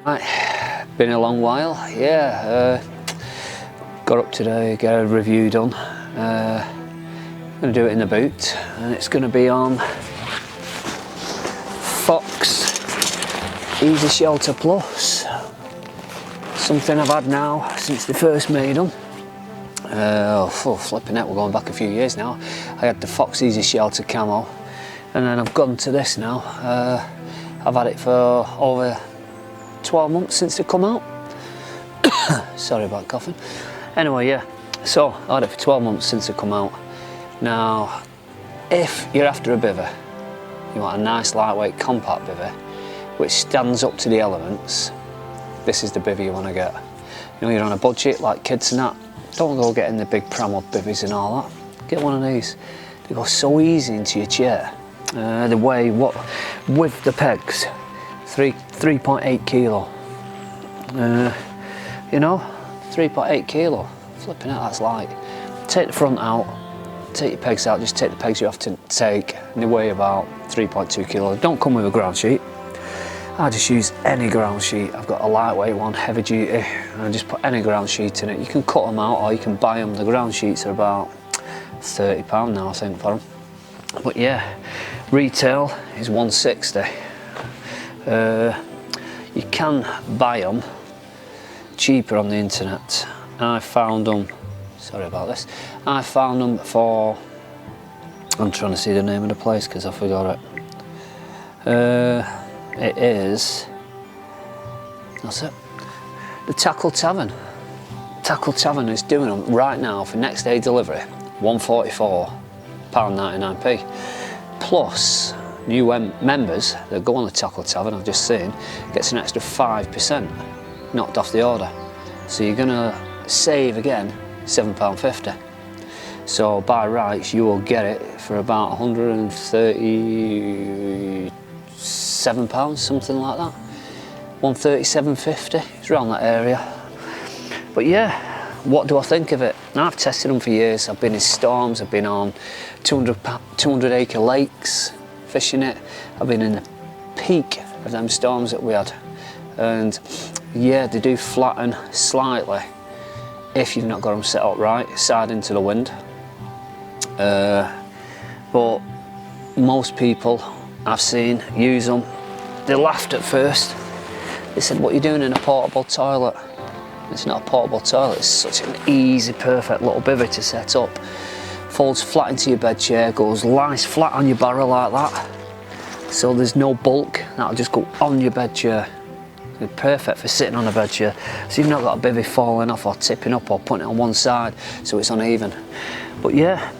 Right, been a long while, yeah. Got up today, get a review done. Gonna do it in the boot, and it's gonna be on Fox Easy Shelter Plus. Something I've had now since they first made them. Flipping it, we're going back a few years now. I had the Fox Easy Shelter Camo, and then I've gone to this now. I've had it for over 12 months since they come out. Sorry about coughing. Anyway, yeah, so I had it for 12 months since they come out. Now, if you're after a bivvy, you want a nice lightweight compact bivvy which stands up to the elements, this is the bivvy you want to get. You know, you're on a budget like kids and that, don't go getting the big Pramod bivvies and all that. Get one of these. They go so easy into your chair. The way, with the pegs, 3.8 kilo. You know, 3.8 kilo. Flipping out, that's light. Take the front out, take your pegs out, just take the pegs you have to take, and they weigh about 3.2 kilo. Don't come with a ground sheet. I just use any ground sheet. I've got a lightweight one, heavy duty, and I just put any ground sheet in it. You can cut them out or you can buy them. The ground sheets are about £30 now, I think, for them. But yeah, retail is £160. You can buy them cheaper on the internet. I found them, sorry about this, I found them for, I'm trying to see the name of the place because I forgot it. It is, that's it, the Tackle Tavern. Tackle Tavern is doing them right now for next day delivery, £144.99p. Plus, new members that go on the Tackle Tavern, I've just seen, gets an extra 5% knocked off the order. So you're gonna save again £7.50. So by rights you will get it for about £137, something like that. £137.50, it's around that area. But yeah, what do I think of it? Now, I've tested them for years. I've been in storms, I've been on 200 acre lakes fishing it. I've been in the peak of them storms that we had. And yeah, they do flatten slightly if you've not got them set up right, side into the wind. But most people I've seen use them. They laughed at first. They said, what are you doing in a portable toilet? It's not a portable toilet, it's such an easy, perfect little bivvy to set up. Folds flat into your bed chair, goes nice flat on your barrel like that. So there's no bulk, that'll just go on your bed chair. It's perfect for sitting on a bed chair. So you've not got a bivvy falling off or tipping up or putting it on one side so it's uneven. But yeah,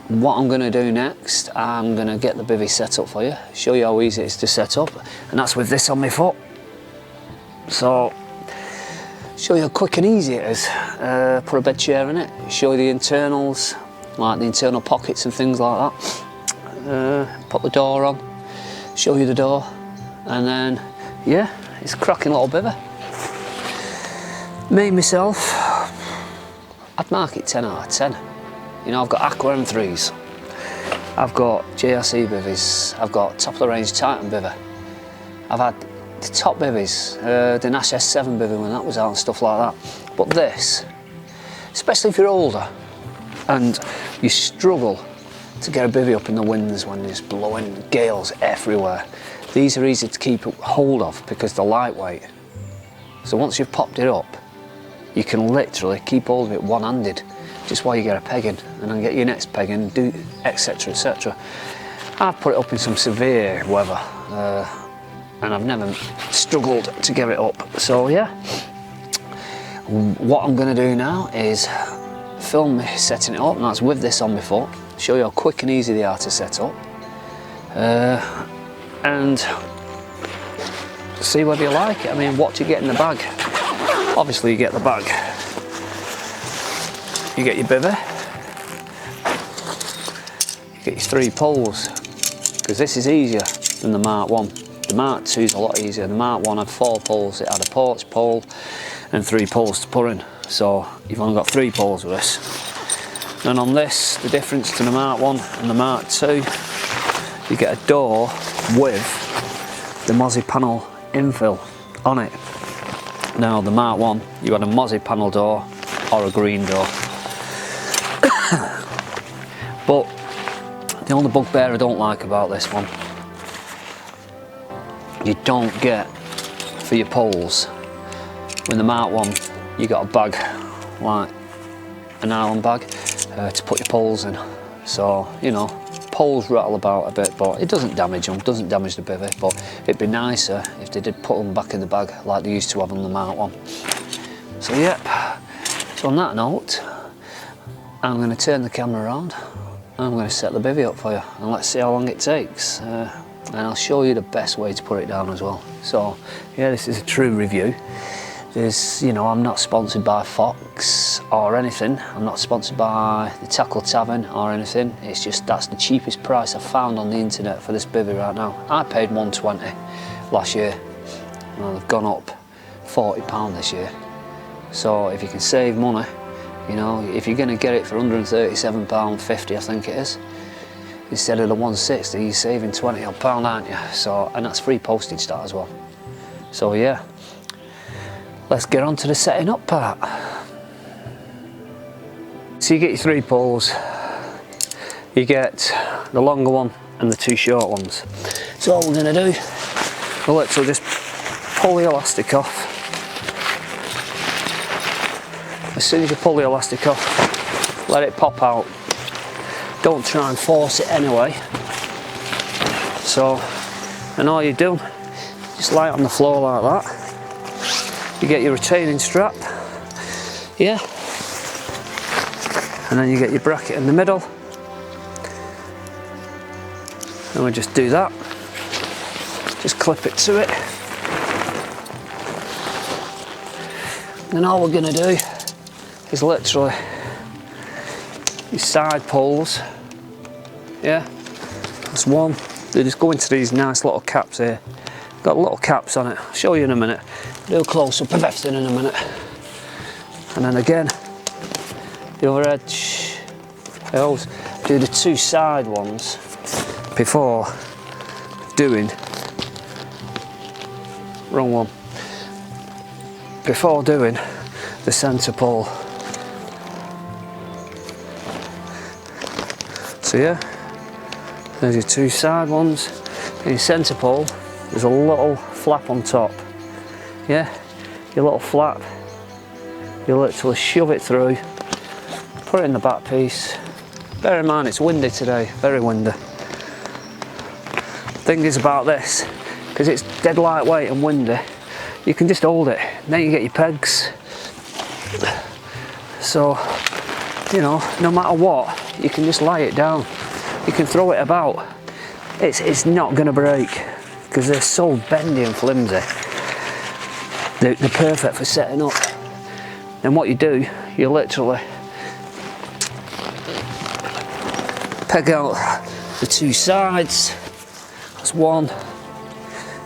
what I'm gonna do next, I'm gonna get the bivvy set up for you, show you how easy it is to set up, and that's with this on my foot. So, show you how quick and easy it is. Put a bed chair in it, show you the internals, like the internal pockets and things like that. Put the door on, show you the door, and then, yeah, it's a cracking little bivvy. Me, myself, I'd mark it 10 out of 10. You know, I've got Aqua M3s, I've got JRC bivvies, I've got top of the range Titan bivvy. I've had the top bivvies, the Nash S7 bivvy when that was out and stuff like that. But this, especially if you're older and you struggle to get a bivvy up in the winds when there's blowing gales everywhere, these are easy to keep hold of because they're lightweight. So once you've popped it up, you can literally keep hold of it one-handed just while you get a peg in, and then get your next peg in, do etc, etc. I've put it up in some severe weather and I've never struggled to get it up. So yeah, what I'm going to do now is film me setting it up, and that's with this on my foot, show you how quick and easy they are to set up, and see whether you like it. I mean, what do you get in the bag? Obviously you get the bag, you get your bivvy, you get your 3 poles, because this is easier than the Mark 1. The Mark 2 is a lot easier. The Mark 1 had 4 poles, it had a porch pole and 3 poles to put in. So you've only got 3 poles with this. And on this, the difference to the Mark 1 and the Mark 2, you get a door with the Mozzie panel infill on it. Now the Mark 1, you had a mozzie panel door or a green door. But the only bugbear I don't like about this one, you don't get for your poles. With the Mark 1, you got a bag, like a nylon bag, to put your poles in. So, you know, poles rattle about a bit, but it doesn't damage them, doesn't damage the bivvy. But it'd be nicer if they did put them back in the bag like they used to have on the Mark 1. So, yep. So on that note, I'm going to turn the camera around. I'm going to set the bivvy up for you, and let's see how long it takes. And I'll show you the best way to put it down as well. So, yeah, this is a true review. There's, you know, I'm not sponsored by Fox or anything. I'm not sponsored by the Tackle Tavern or anything. It's just that's the cheapest price I've found on the internet for this bivvy right now. I paid $120 last year. Well, they've gone up £40 this year. So if you can save money, you know, if you're going to get it for £137.50, I think it is, instead of the £160, you're saving £20 aren't you? So, and that's free postage that as well. So yeah. Let's get on to the setting up part. So you get your 3 poles, you get the longer one and the 2 short ones. So all we're going to do, we'll literally just pull the elastic off. As soon as you pull the elastic off, let it pop out. Don't try and force it anyway. So, and all you do, just lay it on the floor like that. You get your retaining strap, yeah, and then you get your bracket in the middle, and we just do that, just clip it to it, and all we're going to do is literally your side poles, yeah, that's one, they just go into these nice little caps here, got little caps on it, I'll show you in a minute. Do a close up of everything in a minute. And then again, the other edge. I always do the 2 side ones before doing, wrong one, before doing the centre pole. So yeah, there's your 2 side ones. And your centre pole, there's a little flap on top. Yeah, your little flap, you literally shove it through, put it in the back piece. Bear in mind it's windy today, very windy. Thing is about this, because it's dead lightweight and windy, you can just hold it, then you get your pegs. So, you know, no matter what, you can just lay it down. You can throw it about. It's not going to break, because they're so bendy and flimsy. They're perfect for setting up. And what you do, you literally peg out the 2 sides. That's 1.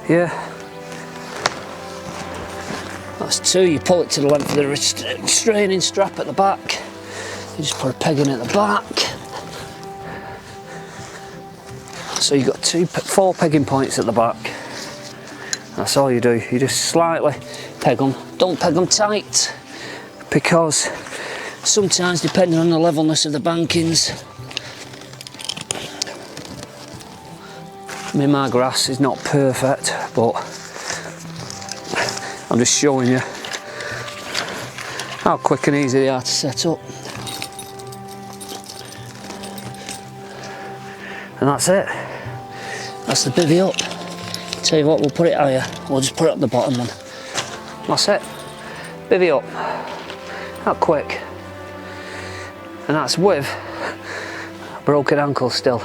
Yeah. That's 2. You pull it to the length of the restraining strap at the back. You just put a peg in at the back. So you've got 4 pegging points at the back. That's all you do. You just slightly peg them. Don't peg them tight, because sometimes, depending on the levelness of the bankings, I mean, my grass is not perfect, but I'm just showing you how quick and easy they are to set up. And that's it. That's the bivvy up. Tell you what, we'll put it higher. We'll just put it at the bottom then. That's it. Bivvy up. That quick. And that's with a broken ankle still.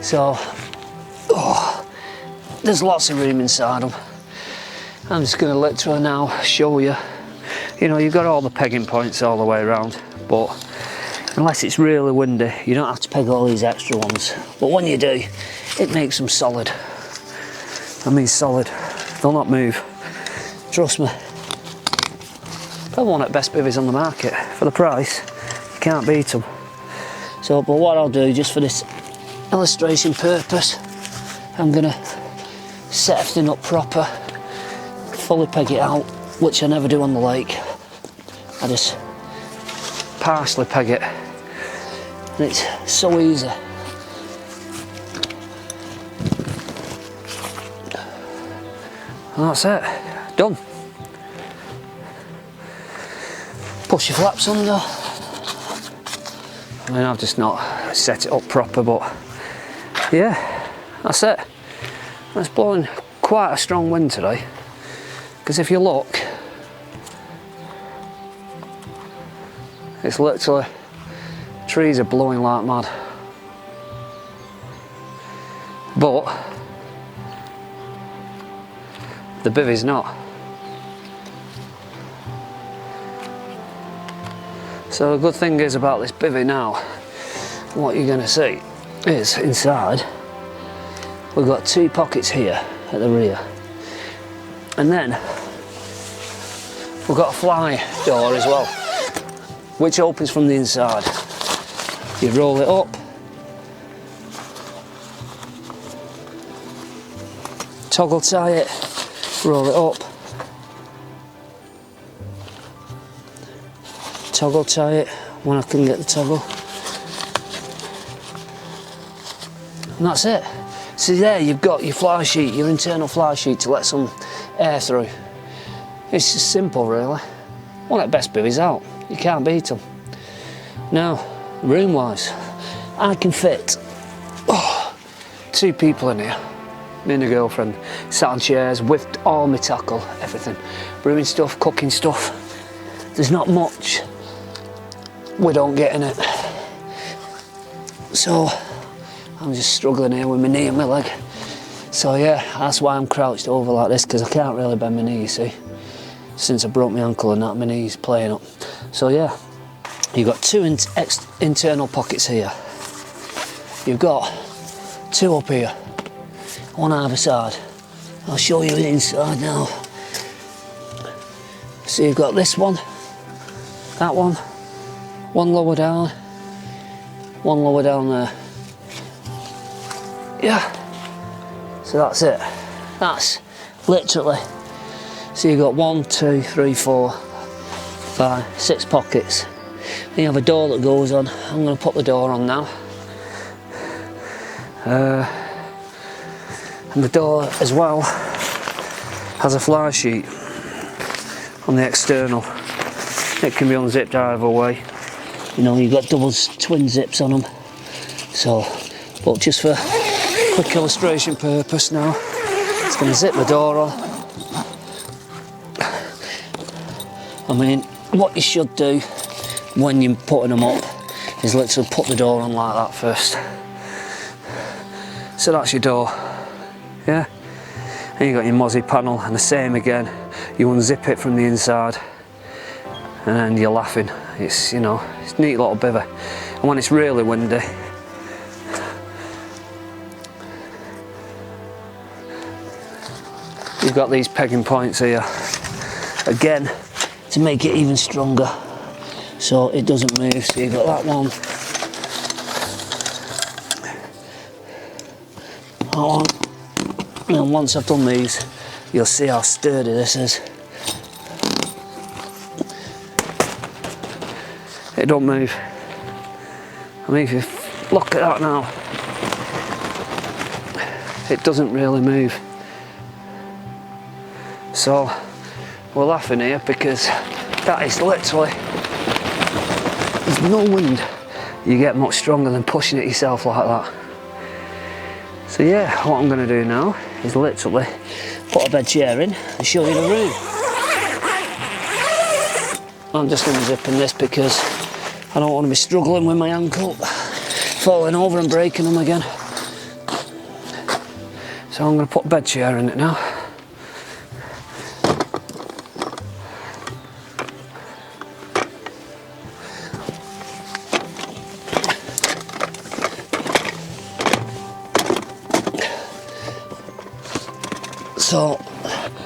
So, oh, there's lots of room inside them. I'm just going to literally now show you. You know, you've got all the pegging points all the way around, but unless it's really windy, you don't have to peg all these extra ones. But when you do, it makes them solid. I mean solid. They'll not move. Trust me. Probably one of the best bivvies on the market. For the price, you can't beat them. So, but what I'll do, just for this illustration purpose, I'm gonna set everything up proper, fully peg it out, which I never do on the lake. I just partially peg it, and it's so easy. And that's it, done. Push your flaps under. I mean, I've just not set it up proper, but yeah, that's it. It's blowing quite a strong wind today, because if you look, it's literally, trees are blowing like mad. But the bivvy's not. So the good thing is about this bivvy now, what you're going to see is inside we've got 2 pockets here at the rear, and then we've got a fly door as well, which opens from the inside. You roll it up, toggle tie it, roll it up, toggle tie it when I can get the toggle, and that's it. So there you've got your fly sheet, your internal fly sheet to let some air through. It's just simple really. One of the best bivvies out, you can't beat them. Now, room wise, I can fit 2 people in here. Me and a girlfriend, sat on chairs with all my tackle, everything. Brewing stuff, cooking stuff. There's not much we don't get in it. So I'm just struggling here with my knee and my leg. So yeah, that's why I'm crouched over like this, because I can't really bend my knee, you see. Since I broke my ankle and that, my knee's playing up. So yeah, you've got 2 internal pockets here. You've got 2 up here, one either side. I'll show you the inside now. So you've got this one, that one lower down, one lower down there. Yeah, so that's it. That's literally, so you've got 1, 2, 3, 4, 5, 6 pockets. Then you have a door that goes on. I'm going to put the door on now. And the door as well has a fly sheet on the external. It can be unzipped either way. You know, you've got twin zips on them. So, but just for quick illustration purpose now, it's going to zip the door on. I mean, what you should do when you're putting them up is literally put the door on like that first. So that's your door, yeah? And you got your mozzie panel, and the same again. You unzip it from the inside, and then you're laughing. It's, you know, it's a neat little bivvy. And when it's really windy, you've got these pegging points here, again, to make it even stronger, so it doesn't move. So you've got that one, and once I've done these, you'll see how sturdy this is. It don't move. I mean, if you look at that now, it doesn't really move. So we're laughing here because that is literally, there's no wind you get much stronger than pushing it yourself like that. So yeah, what I'm going to do now is literally put a bed chair in and show you the room. I'm just unzipping this because I don't want to be struggling with my ankle, falling over and breaking them again. So I'm going to put a bed chair in it now. So,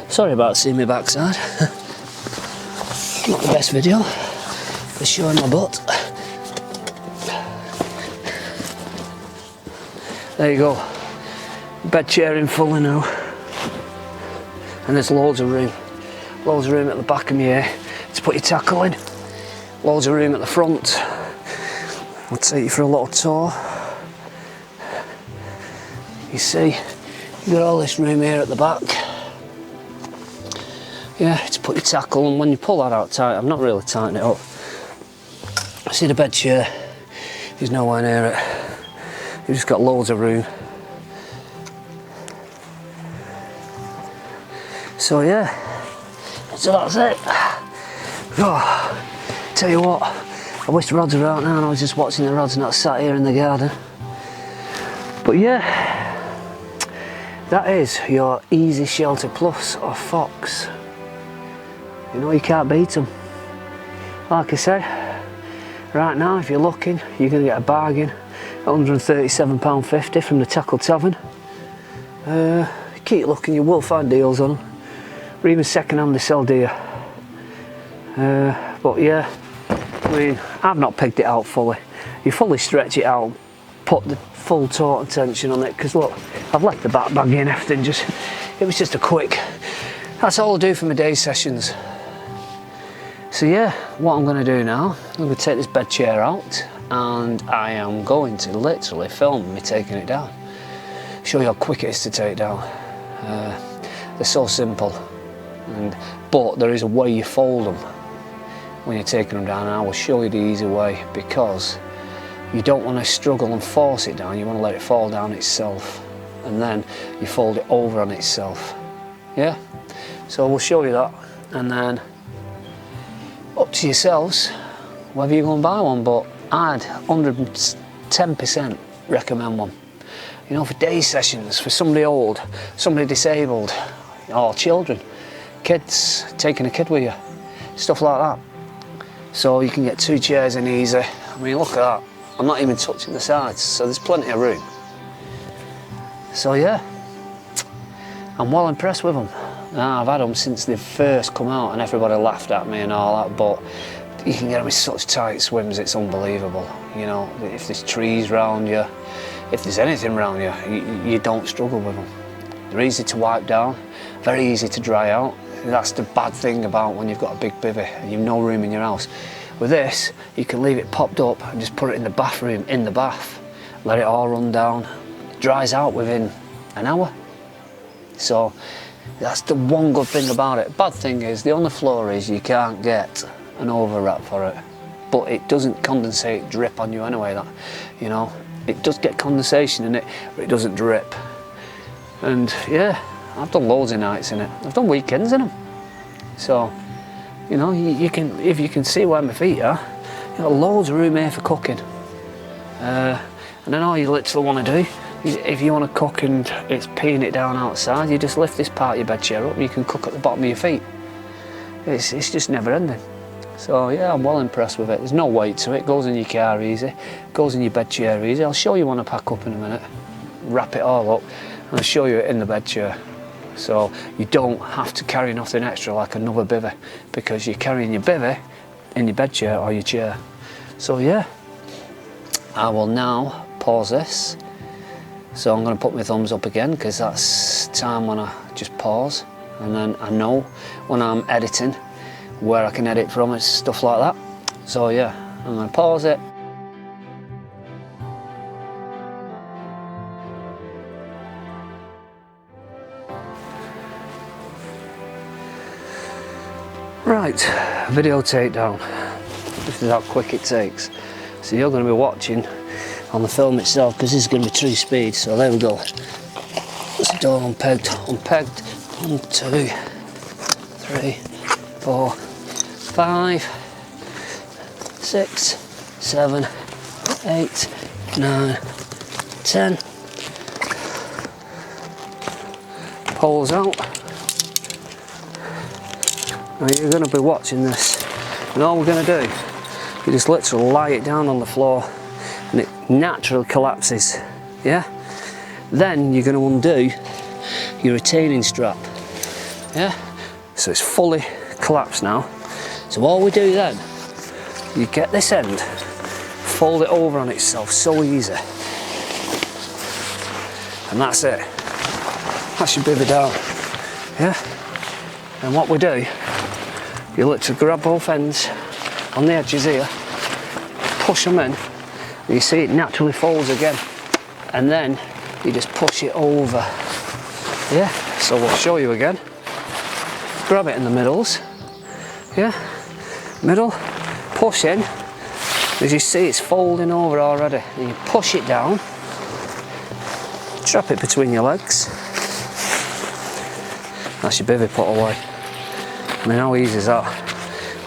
sorry about seeing my backside. Not the best video for showing my butt. There you go. Bed chair in fully now. And there's loads of room. loads of room at the back of me to put your tackle in, loads of room at the front. I'll take you for a little tour. You see, you've got all this room here at the back. Yeah, to put your tackle, and when you pull that out tight, I'm not really tightening it up. See the bed chair, there's nowhere near it. You've just got loads of room. So yeah, so that's it. Oh, tell you what, I wish the rods were out now and I was just watching the rods, not sat here in the garden. But yeah, that is your Easy Shelter Plus or Fox. You know, you can't beat them. Like I said, right now if you're looking, you're going to get a bargain at £137.50 from the Tackle Tavern. Keep looking, you will find deals on them. Or even second hand they sell dear. But yeah, I mean, I've not pegged it out fully. You fully stretch it out, put the full taut tension on it, because look, I've left the back bag in, everything just, it was just a quick, that's all I do for my day sessions. So yeah, what I'm going to do now, I'm going to take this bed chair out and I am going to literally film me taking it down. Show you how quick it is to take down. They're so simple, but there is a way you fold them when you're taking them down, and I will show you the easy way, because you don't want to struggle and force it down, you want to let it fall down itself, and then you fold it over on itself. Yeah, so we'll show you that, and then up to yourselves whether you go and buy one, but I'd 110% recommend one. You know, for day sessions, for somebody old, somebody disabled, or children, kids, taking a kid with you, stuff like that. So you can get 2 chairs in easy. I mean, look at that. I'm not even touching the sides, so there's plenty of room. So yeah, I'm well impressed with them. I've had them since they first come out and everybody laughed at me and all that, but you can get them with such tight swims, it's unbelievable. You know, if there's trees around you, if there's anything around you, you don't struggle with them. They're easy to wipe down, very easy to dry out. That's the bad thing about when you've got a big bivvy and you've no room in your house. With this, you can leave it popped up and just put it in the bathroom, in the bath, let it all run down. It dries out within an hour. So that's the one good thing about it. Bad thing is, the only flaw is you can't get an over wrap for it, but it doesn't condensate, drip on you anyway. That, you know, it does get condensation in it, but it doesn't drip. And yeah, I've done loads of nights in it. I've done weekends in them. So, you know, you can, if you can see where my feet are, you've got loads of room here for cooking. And then all you literally want to do, if you want to cook and it's peeing it down outside, you just lift this part of your bed chair up and you can cook at the bottom of your feet. It's just never ending. So yeah, I'm well impressed with it. There's no weight to it, goes in your car easy, goes in your bed chair easy. I'll show you when I pack up in a minute, wrap it all up, and I'll show you it in the bed chair. So you don't have to carry nothing extra like another bivvy, because you're carrying your bivvy in your bed chair or your chair. So yeah, I will now pause this. So I'm going to put my thumbs up again, because that's time when I just pause, and then I know when I'm editing where I can edit from and stuff like that. So yeah, I'm going to pause it. Right, video takedown. This is how quick it takes. So you're going to be watching on the film itself, because this is going to be true speed. So there we go. It's the door unpegged, 1, 2, 3, 4, 5, 6, 7, 8, 9, 10. Poles out. Now you're going to be watching this, and all we're going to do, you just literally lie it down on the floor and it naturally collapses. Yeah, then you're going to undo your retaining strap. Yeah, so it's fully collapsed now. So all we do then, you get this end, fold it over on itself, so easy, and that's it. That's your bivvy down. Yeah, and what we do, You literally grab both ends on the edges here, push them in, and you see it naturally folds again, and then you just push it over. Yeah, so we'll show you again. Grab it in the middles, yeah, middle, push in. As you see, it's folding over already. And you push it down, trap it between your legs. That's your bivvy put away. I mean, how easy is that?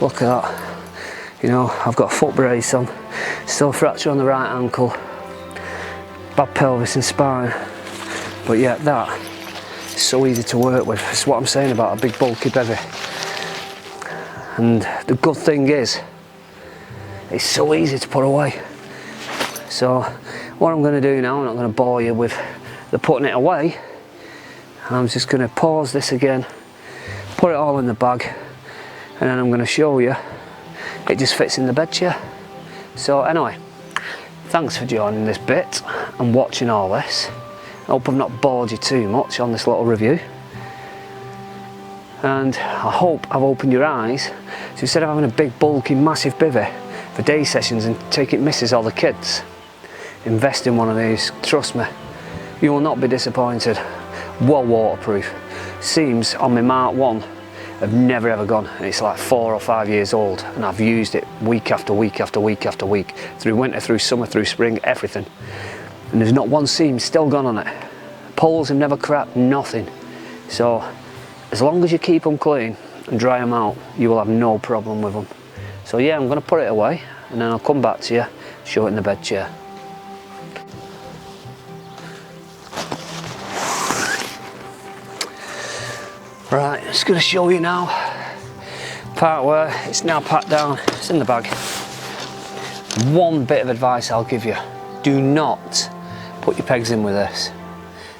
Look at that. You know, I've got a foot brace on, still a fracture on the right ankle, bad pelvis and spine, but yet that is so easy to work with. It's what I'm saying about a big bulky bivvy. And the good thing is, it's so easy to put away. So what I'm going to do now, I'm not going to bore you with the putting it away. I'm just going to pause this again, put it all in the bag, and then I'm going to show you it just fits in the bed chair. So anyway, thanks for joining this bit and watching all this. I hope I've not bored you too much on this little review, and I hope I've opened your eyes. So instead of having a big bulky massive bivvy for day sessions and take it misses all the kids, invest in one of these. Trust me, you will not be disappointed. Well waterproof. Seams on my Mark 1 have never ever gone, and it's like 4 or 5 years old, and I've used it week after week after week after week, through winter, through summer, through spring, everything, and there's not one seam still gone on it. Poles have never cracked, nothing. So as long as you keep them clean and dry them out, you will have no problem with them. So yeah, I'm going to put it away, and then I'll come back to you, show it in the bed chair. Right, I'm just going to show you now part where it's now packed down. It's in the bag. One bit of advice I'll give you: do not put your pegs in with this.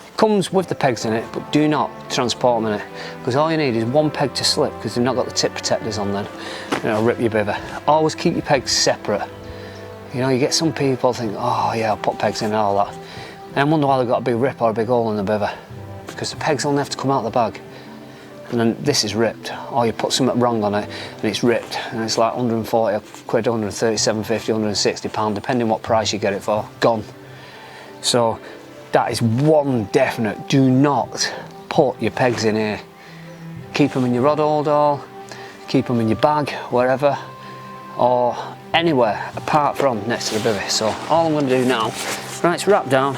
It comes with the pegs in it, but do not transport them in it, because all you need is one peg to slip, because they've not got the tip protectors on then, and it'll rip your bivvy. Always keep your pegs separate. You know, you get some people think, oh yeah, I'll put pegs in and all that, and wonder why they've got a big rip or a big hole in the bivvy, because the pegs only have to come out of the bag. And then this is ripped, or you put something wrong on it and it's ripped, and it's like 140 quid, 137.50, 160 pound, depending what price you get it for, gone. So that is one definite: do not put your pegs in here. Keep them in your rod holder, keep them in your bag, wherever, or anywhere apart from next to the bivvy. So all I'm going to do now, right, it's wrapped down.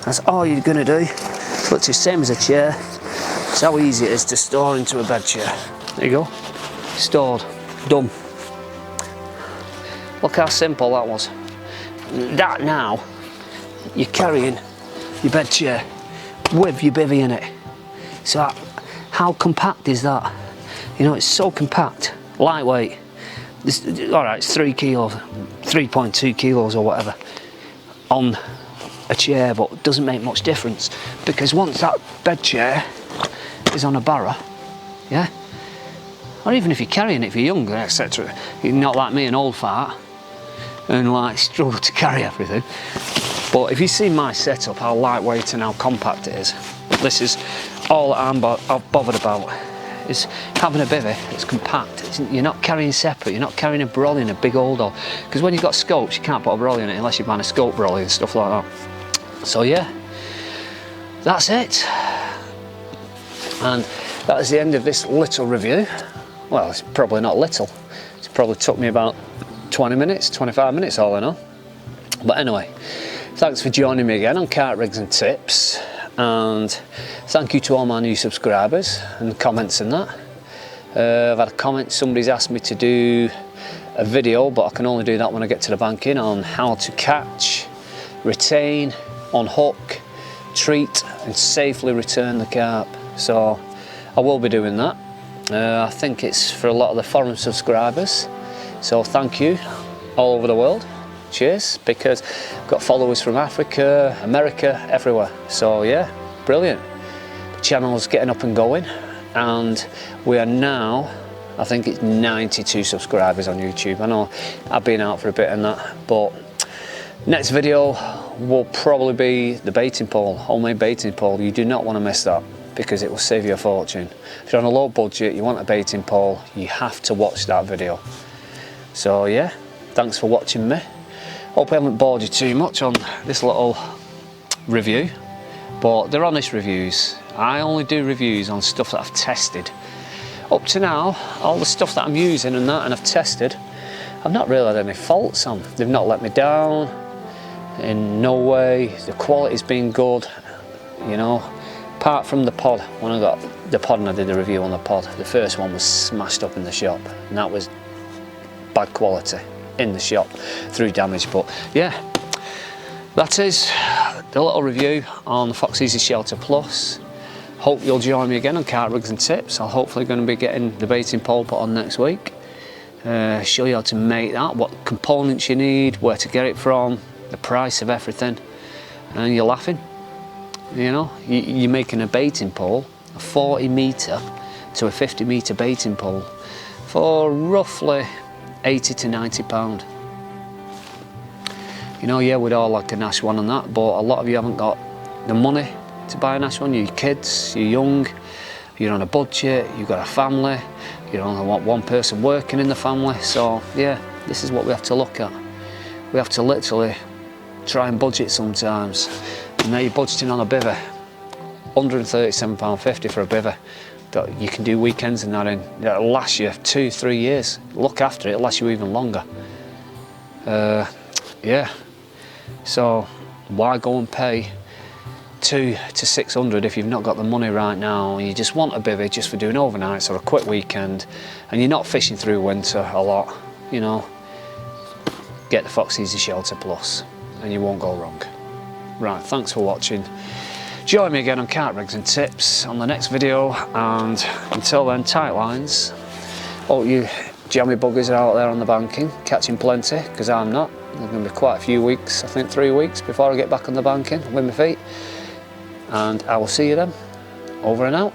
That's all you're going to do. It's literally the same as a chair. That's how easy it is to store into a bed chair. There you go, stored, done. Look how simple that was. That now, you're carrying your bed chair with your bivvy in it. So how compact is that? You know, it's so compact, lightweight. Alright, it's 3 kilos, 3.2 kilos or whatever on a chair, but it doesn't make much difference, because once that bed chair is on a barrow, yeah, or even if you're carrying it if you're younger, etc., you're not like me, an old fart, and like struggle to carry everything. But if you see my setup, how lightweight and how compact it is, this is all that I'm bothered about, is having a bivvy that's compact. You're not carrying separate, you're not carrying a brolly in a big old hole, because when you've got scopes you can't put a brolly in it unless you buy a scope brolly and stuff like that. So yeah, that's it. And that is the end of this little review. Well, it's probably not little. It's probably took me about 20 minutes, 25 minutes all in all. But anyway, thanks for joining me again on Carp Rigs and Tips. And thank you to all my new subscribers and comments and that. I've had a comment, somebody's asked me to do a video, but I can only do that when I get to the banking, on how to catch, retain, unhook, treat and safely return the carp. So I will be doing that. I think it's for a lot of the foreign subscribers, so thank you all over the world. Cheers, because I've got followers from Africa, America, everywhere. So yeah, brilliant. The channel's getting up and going, and we are now, I think it's 92 subscribers on YouTube. I know I've been out for a bit and that, but next video will probably be the baiting pole, homemade baiting pole. You do not want to miss that. because it will save you a fortune. If you're on a low budget, you want a baiting pole, you have to watch that video. So yeah, thanks for watching me. Hope I haven't bored you too much on this little review, but they're honest reviews. I only do reviews on stuff that I've tested. Up to now, all the stuff that I'm using and that and I've tested, I've not really had any faults on. They've not let me down in no way. The quality's been good, you know. Apart from the pod, when I got the pod and I did the review on the pod, the first one was smashed up in the shop, and that was bad quality in the shop through damage. But yeah, that is the little review on the Fox Easy Shelter Plus. Hope you'll join me again on Carp Rigs and Tips. I'm hopefully going to be getting the baiting pole put on next week. Show you how to make that, what components you need, where to get it from, the price of everything, and you're laughing. You know, you're making a baiting pole, a 40 metre to a 50 metre baiting pole for roughly 80 to 90 pound. You know, yeah, we'd all like a Nash one and that, but a lot of you haven't got the money to buy a Nash one. You're kids, you're young, you're on a budget, you've got a family, you only want one person working in the family. So yeah, this is what we have to look at. We have to literally try and budget sometimes. And now you're budgeting on a bivvy, £137.50 for a bivvy that you can do weekends and that in. It'll last you 2-3 years. Look after it, it'll last you even longer. Yeah, so why go and pay £200 to £600 if you've not got the money right now? You just want a bivvy just for doing overnights or a quick weekend, and you're not fishing through winter a lot, you know. Get the Fox Easy Shelter Plus and you won't go wrong. Right, thanks for watching. Join me again on Carp Rigs and Tips on the next video, and until then, tight lines. Hope you jammy buggers are out there on the banking, catching plenty, because I'm not. There's going to be quite a few weeks, I think 3 weeks, before I get back on the banking with my feet. And I will see you then. Over and out.